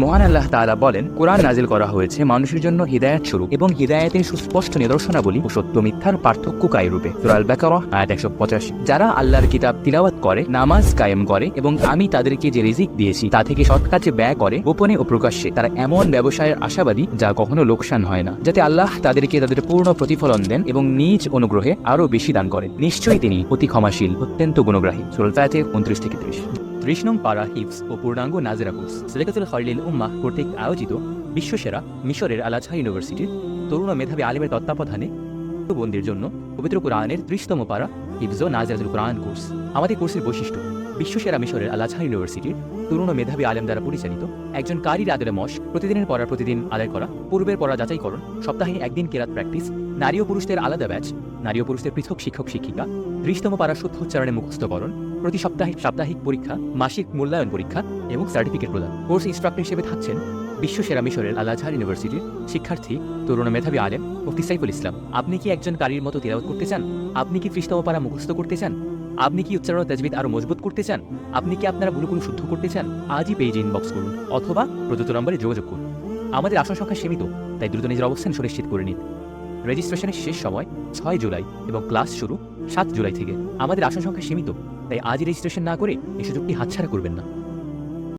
মহান আল্লাহ তাআলা বলেন, কোরআন নাজিল করা হয়েছে মানুষের জন্য হিদায়াত স্বরূপ এবং হিদায়াতের সুস্পষ্ট নিদর্শনাবলী ও সত্য মিথ্যার পার্থক্যকারী রূপে। সূরা আল বাকারা আয়াত 185। যারা আল্লাহর কিতাব তিলাওয়াত করে, নামাজ কায়েম করে এবং আমি তাদেরকে যে রিজিক দিয়েছি তা থেকে সৎ কাজে ব্যয় করে গোপনে ও প্রকাশ্যে, তারা এমন ব্যবসায়ের আশাবাদী যা কখনো লোকসান হয় না, যাতে আল্লাহ তাদেরকে তাদের পূর্ণ প্রতিফলন দেন এবং নিজ অনুগ্রহে আরো বেশি দান করেন। নিশ্চয়ই তিনি অতি ক্ষমাশীল, অত্যন্ত গুণগ্রাহী। সূরা আল ফাতির 29-30। 30 নং পারা হিফজ ও পূর্ণাঙ্গ নাজরা কোর্স সাদাকাতুল খায়রিল উম্মাহ কর্তৃক আয়োজিত বিশ্বসেরা মিশরের আল আজহার ইউনিভার্সিটির তরুণ ও মেধাবী আলেমের তত্ত্বাবধানে বন্ধুদের জন্য পবিত্র কোরআনের 30তম পারা হিফজ ও নাজরাতুল কোরআন কোর্স। আমাদের কোর্সের বৈশিষ্ট্য, বিশ্বসেরা মিশরের আল আজহার ইউনিভার্সিটির তরুণ ও মেধাবী আলেম দ্বারা পরিচালিত একজন কারির আদলে মশক, প্রতিদিনের পড়া প্রতিদিন আদায় করা, পূর্বের পড়া যাচাইকরণ, সপ্তাহে একদিন কেরাত প্র্যাকটিস, নারী ও পুরুষদের আলাদা ব্যাচ, নারী ও পুরুষদের পৃথক শিক্ষক শিক্ষিকা, 30তম পারা শুদ্ধ উচ্চারণে মুখস্থকরণ, প্রতি সপ্তাহে সাপ্তাহিক পরীক্ষা, মাসিক মূল্যায়ন পরীক্ষা এবং সার্টিফিকেট প্রদান। কোর্স ইনস্ট্রাক্টর হিসেবে থাকছেন বিশ্বসেরা মিশরের আল আজহার ইউনিভার্সিটির শিক্ষার্থী তরুণ মেধাবী আলেম মুফতি সাইফুল ইসলাম। আপনি কি একজন কারির মতো তিলাওয়াত করতে চান? আপনি কি 30তম পারা মুখস্থ করতে চান? আপনি কি উচ্চারণ তাজবিদ আরো মজবুত করতে চান? আপনি কি আপনার ভুলগুলো শুদ্ধ করতে চান? আজই পেজে ইনবক্স করুন অথবা প্রদত্ত নম্বরে যোগাযোগ করুন। আমাদের আসন সংখ্যা সীমিত, তাই দ্রুত নিজের অবস্থান সুনিশ্চিত করে নিন। রেজিস্ট্রেশনের শেষ সময় 6 জুলাই এবং ক্লাস শুরু 7 জুলাই থেকে। আমাদের আসন সংখ্যা সীমিত, তাই আজই রেজিস্ট্রেশন না করে এই সুযোগটি হাতছাড়া করবেন না।